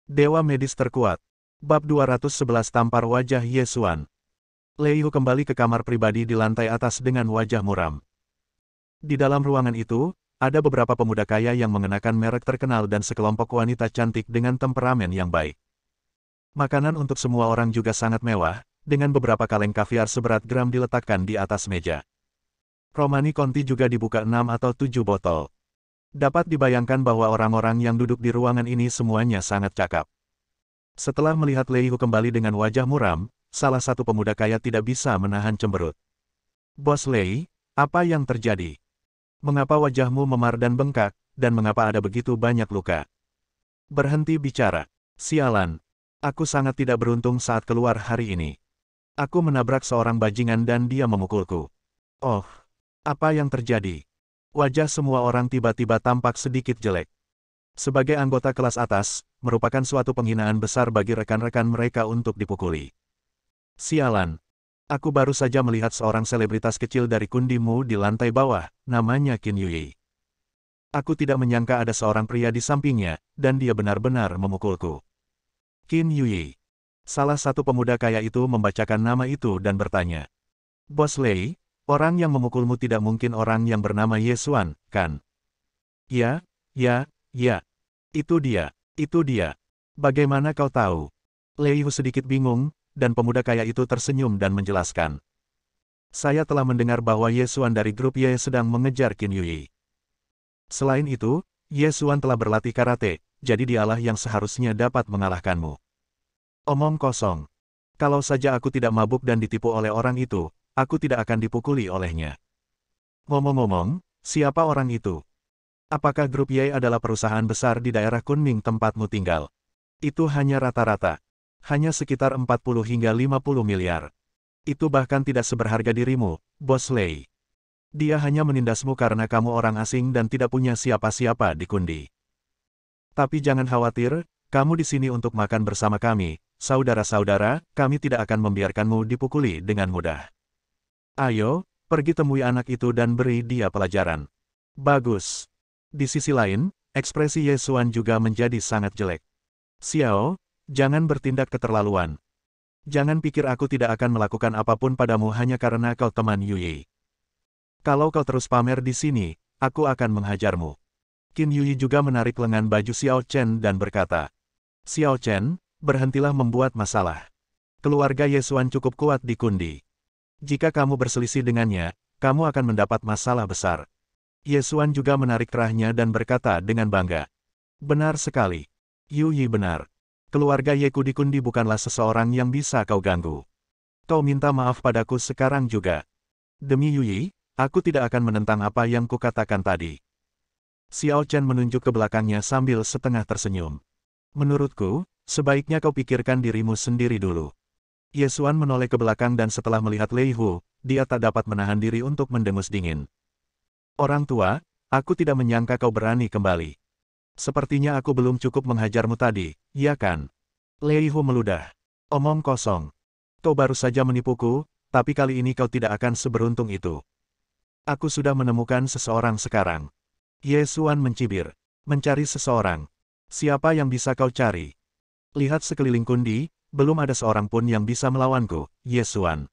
Dewa medis terkuat. Bab 211 Tampar wajah Ye Xuan. Lei Hu kembali ke kamar pribadi di lantai atas dengan wajah muram. Di dalam ruangan itu, ada beberapa pemuda kaya yang mengenakan merek terkenal dan sekelompok wanita cantik dengan temperamen yang baik. Makanan untuk semua orang juga sangat mewah, dengan beberapa kaleng kaviar seberat gram diletakkan di atas meja. Romani Conti juga dibuka 6 atau 7 botol. Dapat dibayangkan bahwa orang-orang yang duduk di ruangan ini semuanya sangat cakap. Setelah melihat Lei Hu kembali dengan wajah muram, salah satu pemuda kaya tidak bisa menahan cemberut. "Bos Lei, apa yang terjadi? Mengapa wajahmu memar dan bengkak, dan mengapa ada begitu banyak luka?" "Berhenti bicara. Sialan. Aku sangat tidak beruntung saat keluar hari ini. Aku menabrak seorang bajingan dan dia memukulku." "Oh, apa yang terjadi?" Wajah semua orang tiba-tiba tampak sedikit jelek. Sebagai anggota kelas atas, merupakan suatu penghinaan besar bagi rekan-rekan mereka untuk dipukuli. "Sialan. Aku baru saja melihat seorang selebritas kecil dari kundimu di lantai bawah, namanya Qin Yui. Aku tidak menyangka ada seorang pria di sampingnya, dan dia benar-benar memukulku." Qin Yui. Salah satu pemuda kaya itu membacakan nama itu dan bertanya. "Bos Lei, orang yang memukulmu tidak mungkin orang yang bernama Ye Xuan, kan?" "Ya, ya, ya. Itu dia, itu dia. Bagaimana kau tahu?" Lei Hu sedikit bingung, dan pemuda kaya itu tersenyum dan menjelaskan. "Saya telah mendengar bahwa Ye Xuan dari grup Ye sedang mengejar Qin Yui. Selain itu, Ye Xuan telah berlatih karate, jadi dialah yang seharusnya dapat mengalahkanmu." "Omong kosong. Kalau saja aku tidak mabuk dan ditipu oleh orang itu, aku tidak akan dipukuli olehnya." "Ngomong-ngomong, siapa orang itu? Apakah grup Ye adalah perusahaan besar di daerah Kunming tempatmu tinggal?" "Itu hanya rata-rata. Hanya sekitar 40 hingga 50 miliar. Itu bahkan tidak seberharga dirimu, Bos Lei. Dia hanya menindasmu karena kamu orang asing dan tidak punya siapa-siapa di Kundi. Tapi jangan khawatir, kamu di sini untuk makan bersama kami, saudara-saudara, kami tidak akan membiarkanmu dipukuli dengan mudah. Ayo, pergi temui anak itu dan beri dia pelajaran." "Bagus." Di sisi lain, ekspresi Ye Xuan juga menjadi sangat jelek. "Xiao, jangan bertindak keterlaluan. Jangan pikir aku tidak akan melakukan apapun padamu hanya karena kau teman Yui. Kalau kau terus pamer di sini, aku akan menghajarmu." Qin Yui juga menarik lengan baju Xiao Chen dan berkata, "Xiao Chen, berhentilah membuat masalah. Keluarga Ye Xuan cukup kuat di Kundi. Jika kamu berselisih dengannya, kamu akan mendapat masalah besar." Ye Xuan juga menarik kerahnya dan berkata dengan bangga, "Benar sekali. Yui benar. Keluarga Ye Ku di Kundi bukanlah seseorang yang bisa kau ganggu. Kau minta maaf padaku sekarang juga." "Demi Yui, aku tidak akan menentang apa yang kukatakan tadi." Xiao Chen menunjuk ke belakangnya sambil setengah tersenyum. "Menurutku, sebaiknya kau pikirkan dirimu sendiri dulu." Ye Xuan menoleh ke belakang dan setelah melihat Lei Hu, dia tak dapat menahan diri untuk mendengus dingin. "Orang tua, aku tidak menyangka kau berani kembali. Sepertinya aku belum cukup menghajarmu tadi, ya kan?" Lei Hu meludah. "Omong kosong. Kau baru saja menipuku, tapi kali ini kau tidak akan seberuntung itu. Aku sudah menemukan seseorang sekarang." Ye Xuan mencibir. "Mencari seseorang? Siapa yang bisa kau cari? Lihat sekeliling Kundi, belum ada seorang pun yang bisa melawanku, Ye Xuan."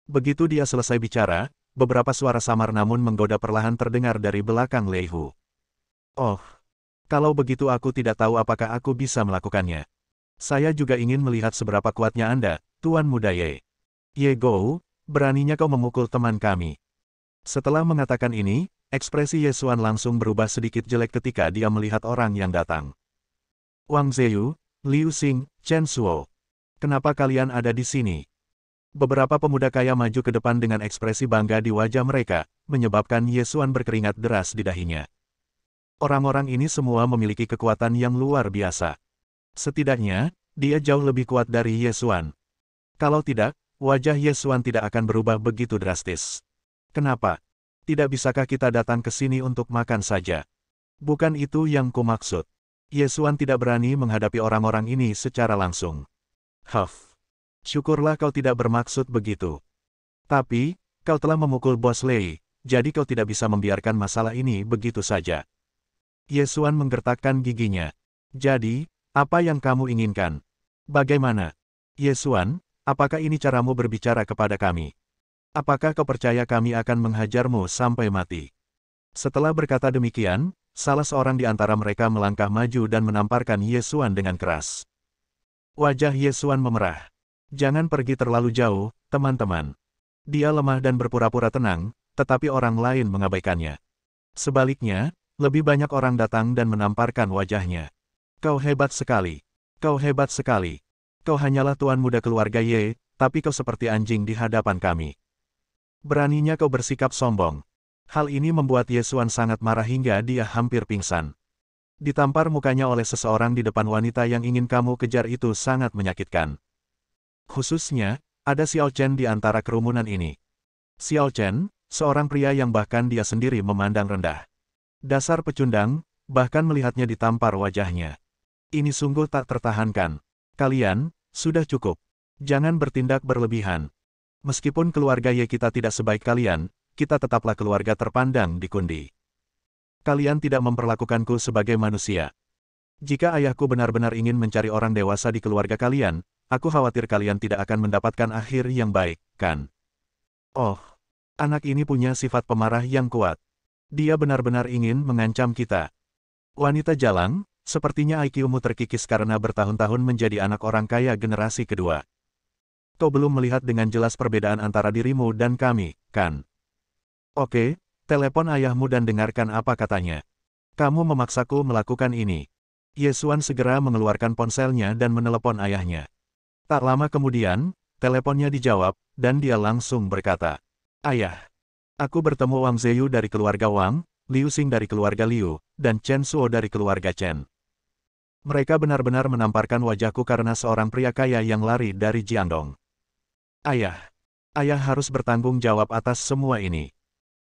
Begitu dia selesai bicara, beberapa suara samar namun menggoda perlahan terdengar dari belakang Lei Hu. "Oh, kalau begitu aku tidak tahu apakah aku bisa melakukannya. Saya juga ingin melihat seberapa kuatnya Anda, Tuan Muda Ye. Ye Gou, beraninya kau memukul teman kami." Setelah mengatakan ini, ekspresi Ye Xuan langsung berubah sedikit jelek ketika dia melihat orang yang datang. "Wang Zheyu, Liu Xing, Chen Suo. Kenapa kalian ada di sini?" Beberapa pemuda kaya maju ke depan dengan ekspresi bangga di wajah mereka, menyebabkan Ye Xuan berkeringat deras di dahinya. Orang-orang ini semua memiliki kekuatan yang luar biasa. Setidaknya, dia jauh lebih kuat dari Ye Xuan. Kalau tidak, wajah Ye Xuan tidak akan berubah begitu drastis. "Kenapa? Tidak bisakah kita datang ke sini untuk makan saja? Bukan itu yang kumaksud." Ye Xuan tidak berani menghadapi orang-orang ini secara langsung. "Huff. Syukurlah kau tidak bermaksud begitu. Tapi, kau telah memukul Bos Lei, jadi kau tidak bisa membiarkan masalah ini begitu saja." Ye Xuan menggertakkan giginya. "Jadi, Apa yang kamu inginkan? Bagaimana? Ye Xuan, apakah ini caramu berbicara kepada kami? Apakah kau percaya kami akan menghajarmu sampai mati? Setelah berkata demikian, salah seorang di antara mereka melangkah maju dan menamparkan Ye Xuan dengan keras. Wajah Ye Xuan memerah. Jangan pergi terlalu jauh, teman-teman. Dia lemah dan berpura-pura tenang, tetapi orang lain mengabaikannya. Sebaliknya, lebih banyak orang datang dan menamparkan wajahnya. Kau hebat sekali. Kau hebat sekali. Kau hanyalah tuan muda keluarga Ye, tapi kau seperti anjing di hadapan kami. Beraninya kau bersikap sombong. Hal ini membuat Ye Xuan sangat marah hingga dia hampir pingsan. Ditampar mukanya oleh seseorang di depan wanita yang ingin kamu kejar itu sangat menyakitkan. Khususnya, ada Xiao Chen di antara kerumunan ini. Xiao Chen, seorang pria yang bahkan dia sendiri memandang rendah. Dasar pecundang, bahkan melihatnya ditampar wajahnya. Ini sungguh tak tertahankan. Kalian, sudah cukup. Jangan bertindak berlebihan. Meskipun keluarga Ye kita tidak sebaik kalian, kita tetaplah keluarga terpandang di Kundi. Kalian tidak memperlakukanku sebagai manusia. Jika ayahku benar-benar ingin mencari orang dewasa di keluarga kalian, aku khawatir kalian tidak akan mendapatkan akhir yang baik, kan? Oh, anak ini punya sifat pemarah yang kuat. Dia benar-benar ingin mengancam kita. Wanita jalang, sepertinya IQ-mu terkikis karena bertahun-tahun menjadi anak orang kaya generasi kedua. Kau belum melihat dengan jelas perbedaan antara dirimu dan kami, kan? Oke, telepon ayahmu dan dengarkan apa katanya. Kamu memaksaku melakukan ini. Ye Xuan segera mengeluarkan ponselnya dan menelepon ayahnya. Tak lama kemudian, teleponnya dijawab, dan dia langsung berkata, "Ayah, aku bertemu Wang Zheyu dari keluarga Wang, Liu Xing dari keluarga Liu, dan Chen Suo dari keluarga Chen. Mereka benar-benar menamparkan wajahku karena seorang pria kaya yang lari dari Jiandong. Ayah, ayah harus bertanggung jawab atas semua ini.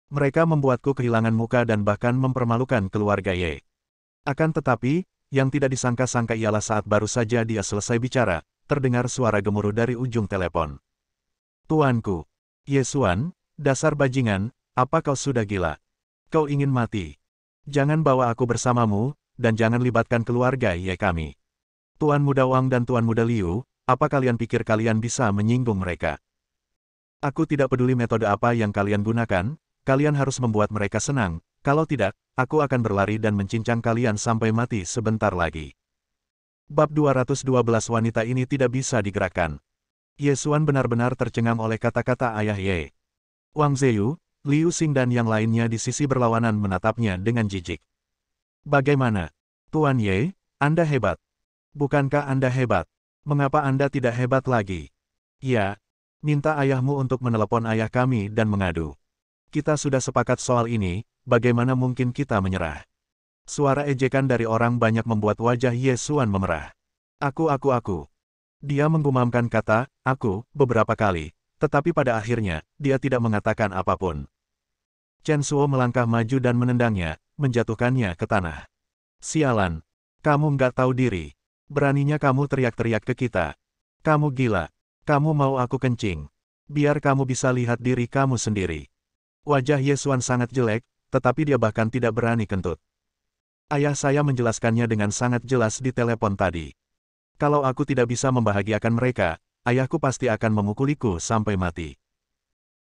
Mereka membuatku kehilangan muka dan bahkan mempermalukan keluarga Ye." Akan tetapi, yang tidak disangka-sangka ialah saat baru saja dia selesai bicara, terdengar suara gemuruh dari ujung telepon. "Tuanku, Ye Xuan, dasar bajingan, apa kau sudah gila? Kau ingin mati? Jangan bawa aku bersamamu, dan jangan libatkan keluarga Ye kami. Tuan Muda Wang dan Tuan Muda Liu, apa kalian pikir kalian bisa menyinggung mereka? Aku tidak peduli metode apa yang kalian gunakan, kalian harus membuat mereka senang, kalau tidak, aku akan berlari dan mencincang kalian sampai mati sebentar lagi." Bab 212 wanita ini tidak bisa digerakkan. Ye Xuan benar-benar tercengang oleh kata-kata ayah Ye. Wang Zheyu, Liu Xing dan yang lainnya di sisi berlawanan menatapnya dengan jijik. "Bagaimana? Tuan Ye, Anda hebat. Bukankah Anda hebat? Mengapa Anda tidak hebat lagi? Ya, minta ayahmu untuk menelepon ayah kami dan mengadu. Kita sudah sepakat soal ini, bagaimana mungkin kita menyerah?" Suara ejekan dari orang banyak membuat wajah Ye Xuan memerah. Aku. Dia menggumamkan kata, "aku," beberapa kali, tetapi pada akhirnya, dia tidak mengatakan apapun. Chen Suo melangkah maju dan menendangnya, menjatuhkannya ke tanah. "Sialan! Kamu nggak tahu diri. Beraninya kamu teriak-teriak ke kita. Kamu gila. Kamu mau aku kencing. Biar kamu bisa lihat diri kamu sendiri." Wajah Ye Xuan sangat jelek, tetapi dia bahkan tidak berani kentut. "Ayah saya menjelaskannya dengan sangat jelas di telepon tadi. Kalau aku tidak bisa membahagiakan mereka, ayahku pasti akan memukuliku sampai mati.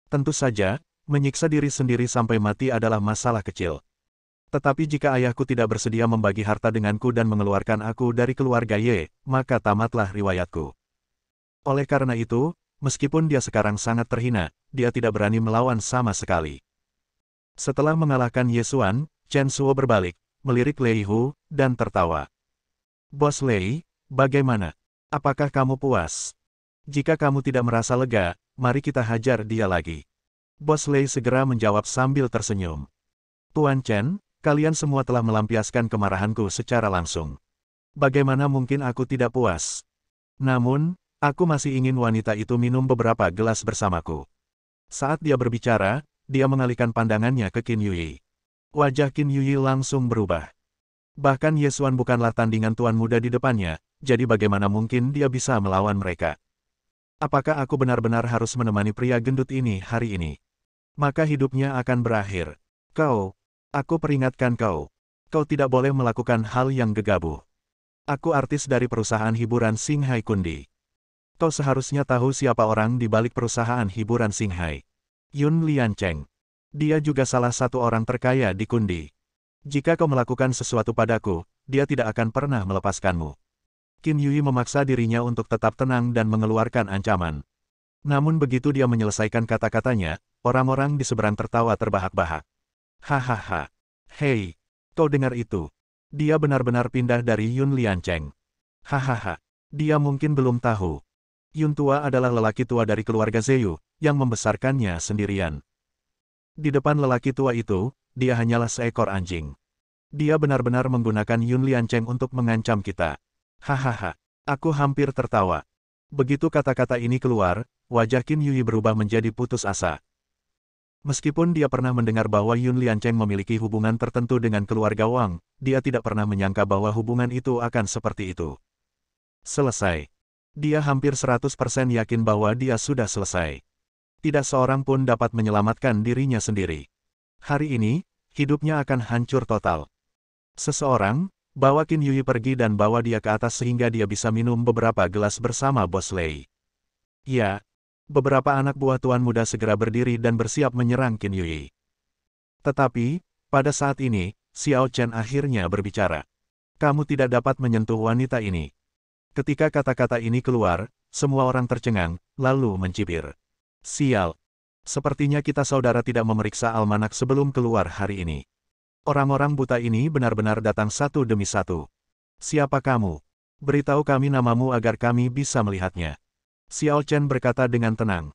Tentu saja, menyiksa diri sendiri sampai mati adalah masalah kecil. Tetapi jika ayahku tidak bersedia membagi harta denganku dan mengeluarkan aku dari keluarga Ye, maka tamatlah riwayatku. Oleh karena itu, meskipun dia sekarang sangat terhina, dia tidak berani melawan sama sekali." Setelah mengalahkan Ye Xuan, Chen Suo berbalik, melirik Lei Hu, dan tertawa. "Bos Lei, bagaimana? Apakah kamu puas? Jika kamu tidak merasa lega, mari kita hajar dia lagi." Bos Lei segera menjawab sambil tersenyum. "Tuan Chen, kalian semua telah melampiaskan kemarahanku secara langsung. Bagaimana mungkin aku tidak puas? Namun, aku masih ingin wanita itu minum beberapa gelas bersamaku." Saat dia berbicara, dia mengalihkan pandangannya ke Qin Yuyi. Wajah Qin Yuyi langsung berubah. Bahkan Ye Xuan bukanlah tandingan tuan muda di depannya, jadi bagaimana mungkin dia bisa melawan mereka? Apakah aku benar-benar harus menemani pria gendut ini hari ini? Maka hidupnya akan berakhir. Kau, aku peringatkan kau. Kau tidak boleh melakukan hal yang gegabah. Aku artis dari perusahaan hiburan Xinghai Kundi. Kau seharusnya tahu siapa orang di balik perusahaan hiburan Xinghai. Yun Liancheng. Dia juga salah satu orang terkaya di Kundi. Jika kau melakukan sesuatu padaku, dia tidak akan pernah melepaskanmu. Qin Yui memaksa dirinya untuk tetap tenang dan mengeluarkan ancaman. Namun begitu dia menyelesaikan kata-katanya, orang-orang di seberang tertawa terbahak-bahak. Hahaha. Hei, kau dengar itu? Dia benar-benar pindah dari Yun Liancheng. Hahaha. Dia mungkin belum tahu. Yun tua adalah lelaki tua dari keluarga Zeyu, yang membesarkannya sendirian. Di depan lelaki tua itu, dia hanyalah seekor anjing. Dia benar-benar menggunakan Yun Liancheng untuk mengancam kita. Hahaha. Aku hampir tertawa. Begitu kata-kata ini keluar, wajah Qin Yui berubah menjadi putus asa. Meskipun dia pernah mendengar bahwa Yun Liancheng memiliki hubungan tertentu dengan keluarga Wang, dia tidak pernah menyangka bahwa hubungan itu akan seperti itu. Selesai. Dia hampir 100% yakin bahwa dia sudah selesai. Tidak seorang pun dapat menyelamatkan dirinya sendiri. Hari ini, hidupnya akan hancur total. Seseorang, bawa Qin Yui pergi dan bawa dia ke atas sehingga dia bisa minum beberapa gelas bersama Bos Lei. Ya. Beberapa anak buah tuan muda segera berdiri dan bersiap menyerang Qin Yui. Tetapi, pada saat ini, Xiao Chen akhirnya berbicara. Kamu tidak dapat menyentuh wanita ini. Ketika kata-kata ini keluar, semua orang tercengang, lalu mencibir. Sial. Sepertinya kita saudara tidak memeriksa almanak sebelum keluar hari ini. Orang-orang buta ini benar-benar datang satu demi satu. Siapa kamu? Beritahu kami namamu agar kami bisa melihatnya. Xiao Chen berkata dengan tenang.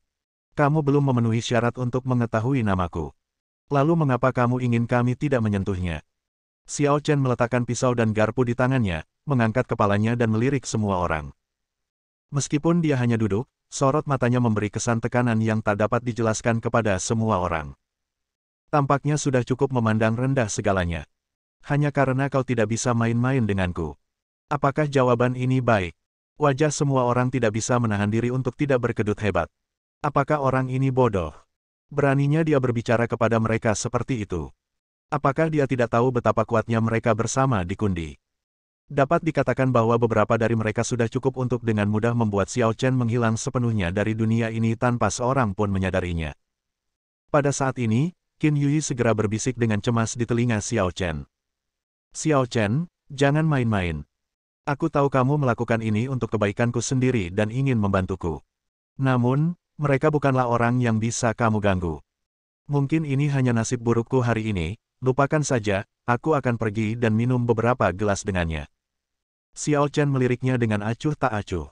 Kamu belum memenuhi syarat untuk mengetahui namaku. Lalu mengapa kamu ingin kami tidak menyentuhnya? Xiao Chen meletakkan pisau dan garpu di tangannya, mengangkat kepalanya dan melirik semua orang. Meskipun dia hanya duduk, sorot matanya memberi kesan tekanan yang tak dapat dijelaskan kepada semua orang. Tampaknya sudah cukup memandang rendah segalanya. Hanya karena kau tidak bisa main-main denganku. Apakah jawaban ini baik? Wajah semua orang tidak bisa menahan diri untuk tidak berkedut hebat. Apakah orang ini bodoh? Beraninya dia berbicara kepada mereka seperti itu. Apakah dia tidak tahu betapa kuatnya mereka bersama di Kundi? Dapat dikatakan bahwa beberapa dari mereka sudah cukup untuk dengan mudah membuat Xiao Chen menghilang sepenuhnya dari dunia ini tanpa seorang pun menyadarinya. Pada saat ini, Qin Yui segera berbisik dengan cemas di telinga Xiao Chen. Xiao Chen, jangan main-main. Aku tahu kamu melakukan ini untuk kebaikanku sendiri dan ingin membantuku. Namun, mereka bukanlah orang yang bisa kamu ganggu. Mungkin ini hanya nasib burukku hari ini, lupakan saja, aku akan pergi dan minum beberapa gelas dengannya. Xiao Chen meliriknya dengan acuh tak acuh.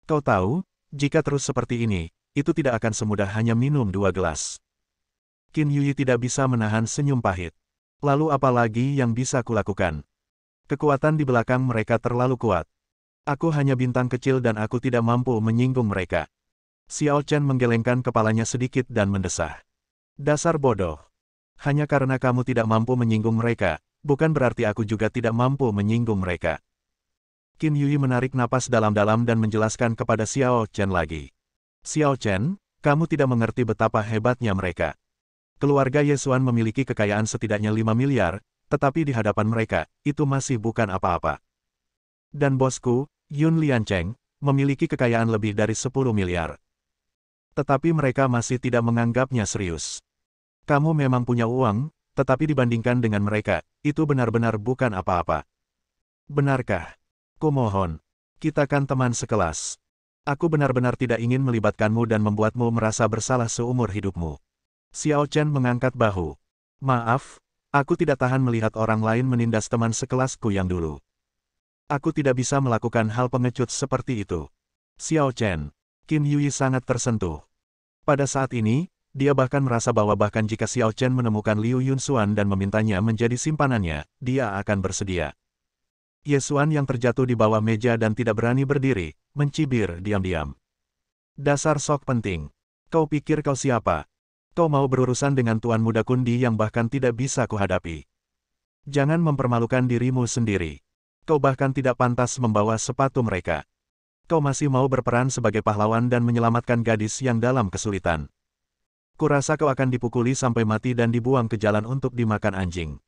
Kau tahu, jika terus seperti ini, itu tidak akan semudah hanya minum 2 gelas. Qin Yui tidak bisa menahan senyum pahit. Lalu apa lagi yang bisa kulakukan? Kekuatan di belakang mereka terlalu kuat. Aku hanya bintang kecil dan aku tidak mampu menyinggung mereka. Xiao Chen menggelengkan kepalanya sedikit dan mendesah. Dasar bodoh. Hanya karena kamu tidak mampu menyinggung mereka, bukan berarti aku juga tidak mampu menyinggung mereka. Qin Yui menarik napas dalam-dalam dan menjelaskan kepada Xiao Chen lagi. Xiao Chen, kamu tidak mengerti betapa hebatnya mereka. Keluarga Ye Xuan memiliki kekayaan setidaknya 5 miliar, tetapi di hadapan mereka, itu masih bukan apa-apa. Dan bosku, Yun Liancheng, memiliki kekayaan lebih dari 10 miliar. Tetapi mereka masih tidak menganggapnya serius. Kamu memang punya uang, tetapi dibandingkan dengan mereka, itu benar-benar bukan apa-apa. Benarkah? Kumohon, kita kan teman sekelas. Aku benar-benar tidak ingin melibatkanmu dan membuatmu merasa bersalah seumur hidupmu. Xiao Chen mengangkat bahu. Maaf, aku tidak tahan melihat orang lain menindas teman sekelasku yang dulu. Aku tidak bisa melakukan hal pengecut seperti itu. Xiao Chen, Qin Yui sangat tersentuh. Pada saat ini, dia bahkan merasa bahwa bahkan jika Xiao Chen menemukan Liu Yunxuan dan memintanya menjadi simpanannya, dia akan bersedia. Ye Xuan yang terjatuh di bawah meja dan tidak berani berdiri, mencibir diam-diam. Dasar sok penting. Kau pikir kau siapa? Kau mau berurusan dengan tuan muda Kundi yang bahkan tidak bisa kuhadapi. Jangan mempermalukan dirimu sendiri. Kau bahkan tidak pantas membawa sepatu mereka. Kau masih mau berperan sebagai pahlawan dan menyelamatkan gadis yang dalam kesulitan. Kurasa kau akan dipukuli sampai mati dan dibuang ke jalan untuk dimakan anjing.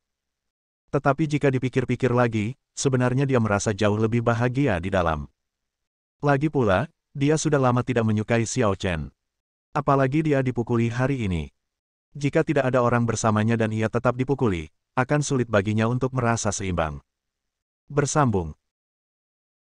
Tetapi jika dipikir-pikir lagi, sebenarnya dia merasa jauh lebih bahagia di dalam. Lagi pula, dia sudah lama tidak menyukai Xiao Chen. Apalagi dia dipukuli hari ini. Jika tidak ada orang bersamanya dan ia tetap dipukuli, akan sulit baginya untuk merasa seimbang. Bersambung.